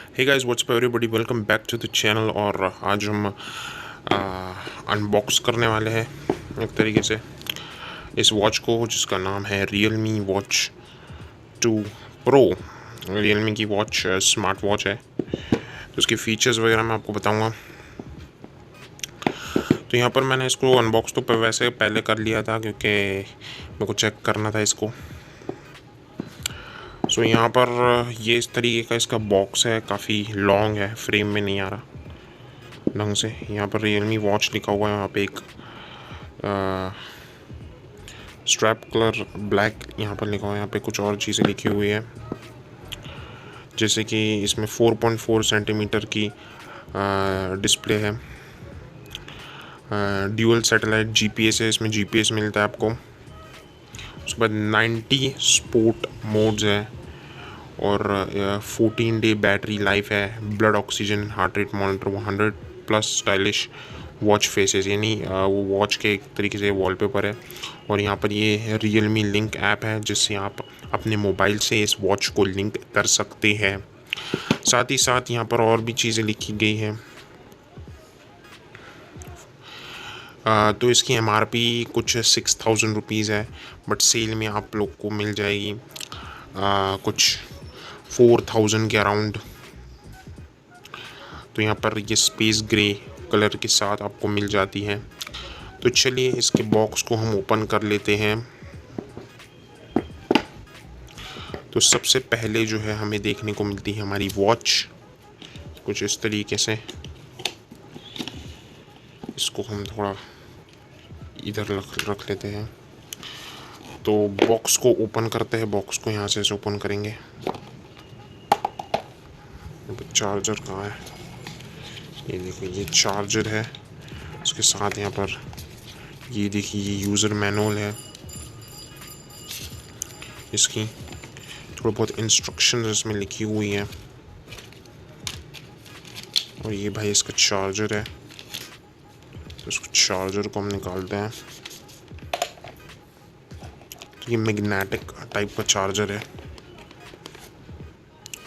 Hey guys what's up everybody, welcome back to the channel. और आज हम unbox करने वाले हैं एक तरीके से इस वॉच को, जिसका नाम है Realme Watch 2 Pro। Realme की वॉच स्मार्ट वॉच है, तो उसके फीचर्स वगैरह मैं आपको बताऊंगा। तो यहाँ पर मैंने इसको अनबॉक्स तो वैसे पहले कर लिया था, क्योंकि मेरे को चेक करना था इसको। सो यहाँ पर ये इस तरीके का इसका बॉक्स है, काफ़ी लॉन्ग है, फ्रेम में नहीं आ रहा ढंग से। यहाँ पर Realme वॉच लिखा हुआ है, यहाँ पे एक स्ट्रैप कलर ब्लैक यहाँ पर लिखा हुआ है, यहाँ पे कुछ और चीज़ें लिखी हुई है, जैसे कि इसमें 4.4 सेंटीमीटर की डिस्प्ले है, ड्यूअल सैटेलाइट जीपीएस है, इसमें जीपीएस मिलता है आपको। उसके बाद 90 स्पोर्ट मोड्स है, और 14 डे बैटरी लाइफ है, blood oxygen, heart rate monitor, 100 plus stylish watch faces, यानी वो वॉच के एक तरीके से वॉलपेपर है। और यहाँ पर ये Realme लिंक ऐप है, जिससे आप अपने मोबाइल से इस वॉच को लिंक कर सकते हैं। साथ ही साथ यहाँ पर और भी चीज़ें लिखी गई हैं। तो इसकी एमआरपी कुछ 6000 रुपीज़ है, बट सेल में आप लोग को मिल जाएगी कुछ 4000 के अराउंड। तो यहाँ पर ये स्पेस ग्रे कलर के साथ आपको मिल जाती है। तो चलिए इसके बॉक्स को हम ओपन कर लेते हैं। तो सबसे पहले जो है हमें देखने को मिलती है हमारी वॉच कुछ इस तरीके से। इसको हम थोड़ा इधर रख लेते हैं। तो बॉक्स को ओपन करते हैं, बॉक्स को यहाँ से ओपन करेंगे। चार्जर कहाँ है? ये देखिए, ये चार्जर है। उसके साथ यहाँ पर ये देखिए, ये यूज़र मैनुअल है इसकी, थोड़ी बहुत इंस्ट्रक्शंस इसमें लिखी हुई हैं। और ये भाई इसका चार्जर है, तो इसको चार्जर को हम निकालते हैं। तो ये मैग्नेटिक टाइप का चार्जर है।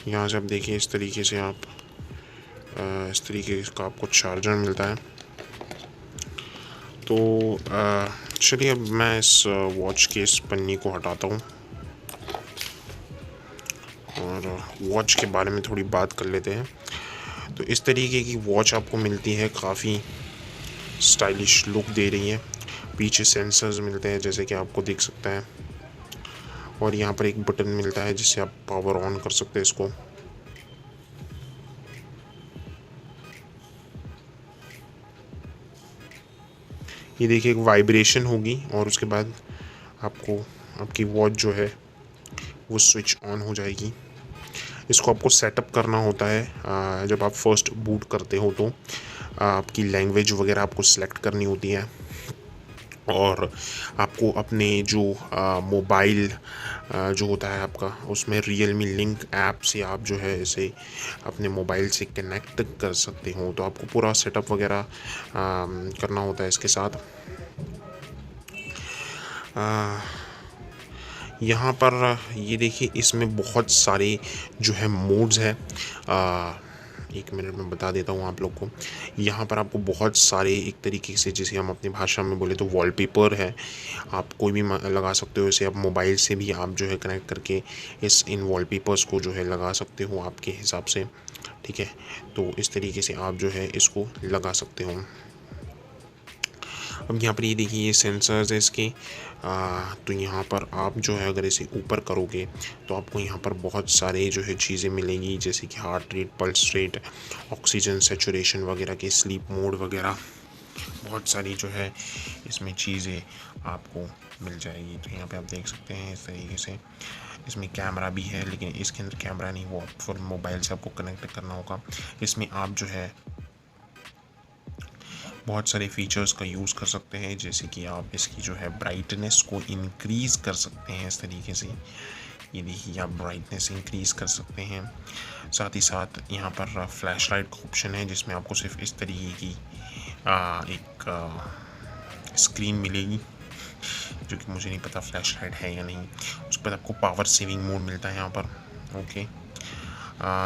यहाँ से आप देखिए, इस तरीके से आप इस तरीके का आपको चार्जर मिलता है। तो चलिए अब मैं इस वॉच के इस पन्नी को हटाता हूँ और वॉच के बारे में थोड़ी बात कर लेते हैं। तो इस तरीके की वॉच आपको मिलती है, काफ़ी स्टाइलिश लुक दे रही है। पीछे सेंसर्स मिलते हैं, जैसे कि आपको दिख सकता है। और यहाँ पर एक बटन मिलता है, जिससे आप पावर ऑन कर सकते हैं इसको। ये देखिए, एक वाइब्रेशन होगी और उसके बाद आपको आपकी वॉच जो है वो स्विच ऑन हो जाएगी। इसको आपको सेटअप करना होता है। जब आप फर्स्ट बूट करते हो तो आपकी लैंग्वेज वगैरह आपको सेलेक्ट करनी होती है, और आपको अपने जो मोबाइल जो होता है आपका, उसमें Realme लिंक ऐप से आप जो है इसे अपने मोबाइल से कनेक्ट कर सकते हो। तो आपको पूरा सेटअप वगैरह करना होता है इसके साथ। यहाँ पर ये देखिए, इसमें बहुत सारे जो है मोड्स है। एक मिनट में बता देता हूँ आप लोग को। यहाँ पर आपको बहुत सारे, एक तरीके से जिसे हम अपनी भाषा में बोले तो वॉलपेपर है, आप कोई भी लगा सकते हो। इसे आप मोबाइल से भी आप जो है कनेक्ट करके इन वॉलपेपर्स को जो है लगा सकते हो आपके हिसाब से, ठीक है। तो इस तरीके से आप जो है इसको लगा सकते हो। अब यहाँ पर ये देखिए, ये सेंसर्स है इसके। तो यहाँ पर आप जो है अगर इसे ऊपर करोगे तो आपको यहाँ पर बहुत सारे जो है चीज़ें मिलेंगी, जैसे कि heart rate, pulse rate, oxygen saturation वगैरह के, स्लीप मोड वगैरह, बहुत सारी जो है इसमें चीज़ें आपको मिल जाएगी। तो यहाँ पे आप देख सकते हैं इस तरीके से। इसमें कैमरा भी है, लेकिन इसके अंदर कैमरा नहीं, वो फिर मोबाइल से आपको कनेक्ट करना होगा। इसमें आप जो है बहुत सारे फीचर्स का यूज़ कर सकते हैं, जैसे कि आप इसकी जो है ब्राइटनेस को इंक्रीज़ कर सकते हैं इस तरीके से। ये देखिए, आप ब्राइटनेस इंक्रीज़ कर सकते हैं। साथ ही साथ यहाँ पर फ्लैश लाइट का ऑप्शन है, जिसमें आपको सिर्फ इस तरीके की एक स्क्रीन मिलेगी, जो कि मुझे नहीं पता फ्लैश लाइट है या नहीं। उसके बाद आपको पावर सेविंग मोड मिलता है यहाँ पर, ओके।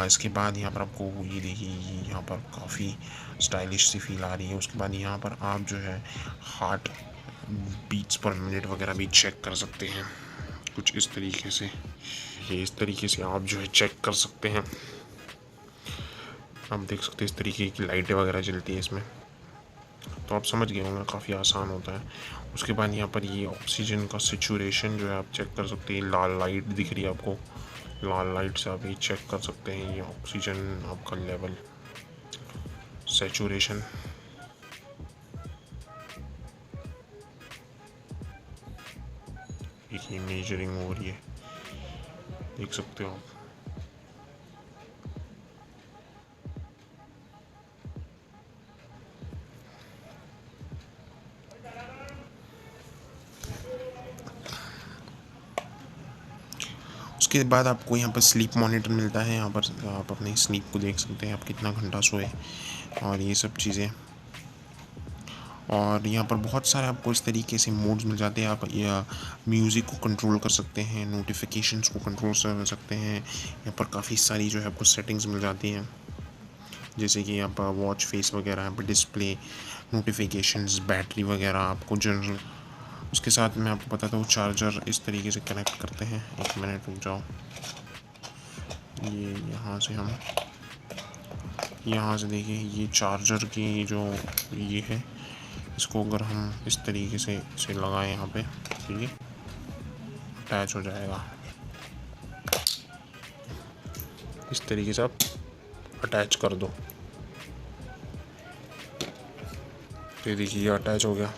इसके बाद यहाँ पर आपको ये देखिए, यहाँ पर काफ़ी स्टाइलिश सी फील आ रही है। उसके बाद यहाँ पर आप जो है हार्ट बीट्स पर मिनट वगैरह भी चेक कर सकते हैं कुछ इस तरीके से। ये इस तरीके से आप जो है चेक कर सकते हैं। आप देख सकते हैं इस तरीके की लाइटें वगैरह जलती है इसमें, तो आप समझ गए होंगे, काफ़ी आसान होता है। उसके बाद यहाँ पर ये ऑक्सीजन का सिचुएशन जो है आप चेक कर सकते हैं। लाल लाइट दिख रही है आपको, लाल लाइट से आप ये चेक कर सकते हैं ये ऑक्सीजन आपका लेवल सैचुरेशन। ये मेजरिंग हो रही है, देख सकते हो आप। उसके बाद आपको यहाँ पर स्लीप मॉनिटर मिलता है। यहाँ पर आप अपने स्लीप को देख सकते हैं, आप कितना घंटा सोए और ये सब चीज़ें। और यहाँ पर बहुत सारे आपको इस तरीके से मोड्स मिल जाते हैं। आप या म्यूज़िक को कंट्रोल कर सकते हैं, नोटिफिकेशंस को कंट्रोल कर सकते हैं। यहाँ पर काफ़ी सारी जो है आपको सेटिंग्स मिल जाती हैं, जैसे कि यहाँ पर वॉच फेस वगैरह, यहाँ पर डिस्प्ले, नोटिफिकेशंस, बैटरी वगैरह आपको जनरल। उसके साथ मैं आपको बताता हूँ चार्जर इस तरीके से कनेक्ट करते हैं। एक मिनट रुक जाओ, ये यहाँ से देखिए, ये चार्जर की जो ये है, इसको अगर हम इस तरीके से इसे लगाएं यहाँ पे, तो ये अटैच हो जाएगा। इस तरीके से आप अटैच कर दो, ये देखिए ये अटैच हो गया।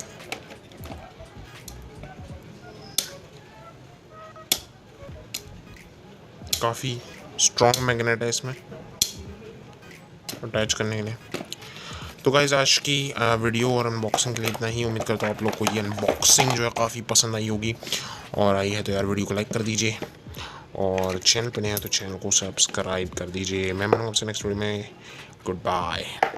काफ़ी स्ट्रॉन्ग मैग्नेट है इसमें अटैच करने के लिए। तो गाइज़ आज की वीडियो और अनबॉक्सिंग के लिए इतना ही। उम्मीद करता हूँ आप लोग को ये अनबॉक्सिंग जो है काफ़ी पसंद आई होगी, और आई है तो यार वीडियो को लाइक कर दीजिए, और चैनल पे नए हैं तो चैनल को सब्सक्राइब कर दीजिए। मैं मिलूंगा आपसे नेक्स्ट वीडियो में। Good bye.